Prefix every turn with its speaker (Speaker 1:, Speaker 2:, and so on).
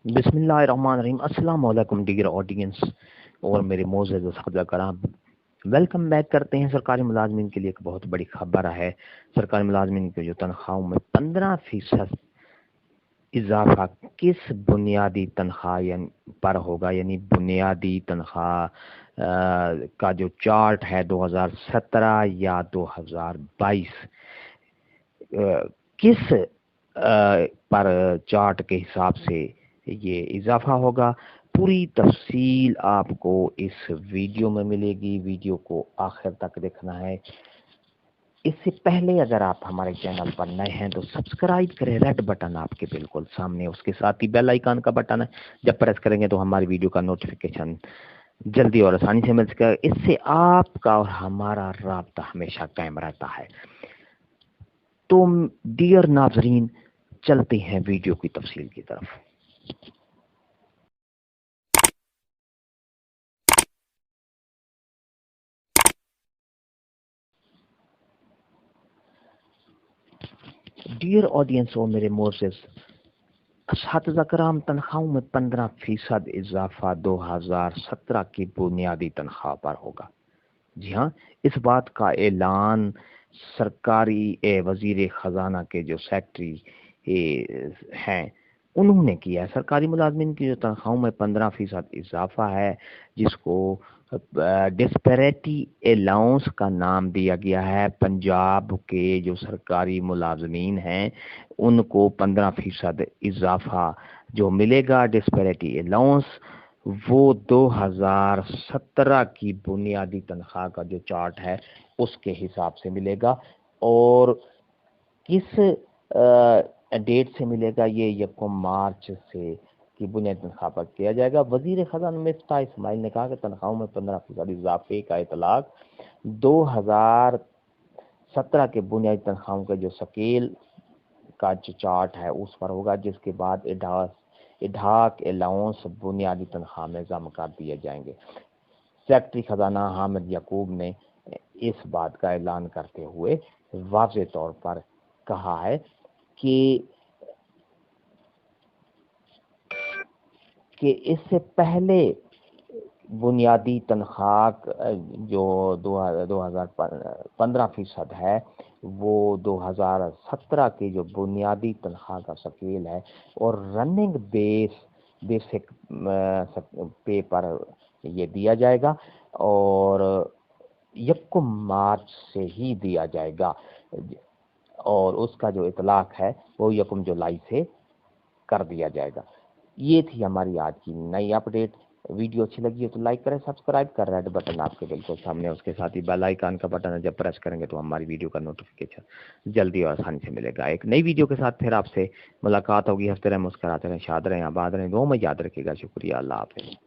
Speaker 1: بسم اللہ الرحمن الرحیم۔ السلام علیکم ڈیئر آڈینس اور میرے معزز صحابہ کرام، ویلکم بیک کرتے ہیں۔ سرکاری ملازمین کے لیے ایک بہت بڑی خبر ہے۔ سرکاری ملازمین کے جو تنخواہوں میں 15% اضافہ کس بنیادی تنخواہ پر ہوگا، یعنی بنیادی تنخواہ کا جو چارٹ ہے 2017 یا 2022 کس پر چارٹ کے حساب سے یہ اضافہ ہوگا، پوری تفصیل آپ کو اس ویڈیو میں ملے گی۔ ویڈیو کو آخر تک دیکھنا ہے۔ اس سے پہلے اگر آپ ہمارے چینل پر نئے ہیں تو سبسکرائب کریں، ریڈ بٹن آپ کے بالکل سامنے، اس کے ساتھ ہی بیل آئیکن کا بٹن ہے، جب پریس کریں گے تو ہماری ویڈیو کا نوٹیفیکیشن جلدی اور آسانی سے مل سکے گا۔ اس سے آپ کا اور ہمارا رابطہ ہمیشہ قائم رہتا ہے۔ تو ڈیئر ناظرین، چلتے ہیں ویڈیو کی تفصیل کی طرف۔ ڈیئر آڈینس اور میرے معزز اساتذہ کرام، تنخواہوں میں 15% اضافہ 2017 کی بنیادی تنخواہ پر ہوگا۔ جی ہاں، اس بات کا اعلان سرکاری وزیر خزانہ کے جو سیکٹری ہیں انہوں نے کیا ہے۔ سرکاری ملازمین کی جو تنخواہوں میں 15% اضافہ ہے، جس کو ڈسپیریٹی الاؤنس کا نام دیا گیا ہے، پنجاب کے جو سرکاری ملازمین ہیں ان کو 15% اضافہ جو ملے گا ڈسپیریٹی الاؤنس، وہ 2017 کی بنیادی تنخواہ کا جو چارٹ ہے اس کے حساب سے ملے گا۔ اور کس ڈیٹ سے ملے گا؟ یہ 1 مارچ سے کی بنیادی تنخواہ پر کیا جائے گا۔ وزیر خزانہ مفتاح اسماعیل نے کہا کہ تنخواہوں میں 15% اضافے کا اطلاق 2017 کے بنیادی تنخواہوں کے جو سکیل کا جو چارٹ ہے اس پر ہوگا، جس کے بعد اڈھاک الاؤنس بنیادی تنخواہ میں ضم کر دیے جائیں گے۔ سیکٹری خزانہ حامد یعقوب نے اس بات کا اعلان کرتے ہوئے واضح طور پر کہا ہے کہ اس سے پہلے بنیادی تنخواہ جو 15% ہے وہ 2017 کی جو بنیادی تنخواہ کا سکیل ہے اور رننگ بیسک پے پر یہ دیا جائے گا، اور 1 مارچ سے ہی دیا جائے گا، اور اس کا جو اطلاق ہے وہ 1 جولائی سے کر دیا جائے گا۔ یہ تھی ہماری آج کی نئی اپڈیٹ۔ ویڈیو اچھی لگی ہے تو لائک کریں، سبسکرائب کر، ریڈ بٹن آپ کے بالکل سامنے، اس کے ساتھ ہی بیل آئیکن کا بٹن ہے، جب پریس کریں گے تو ہماری ویڈیو کا نوٹیفیکیشن جلدی اور آسانی سے ملے گا۔ ایک نئی ویڈیو کے ساتھ پھر آپ سے ملاقات ہوگی۔ ہنستے رہیں، مسکراتے رہیں، شاد رہیں، آباد رہیں، دعاؤں میں یاد رکھیے گا۔ شکریہ، اللہ حافظ۔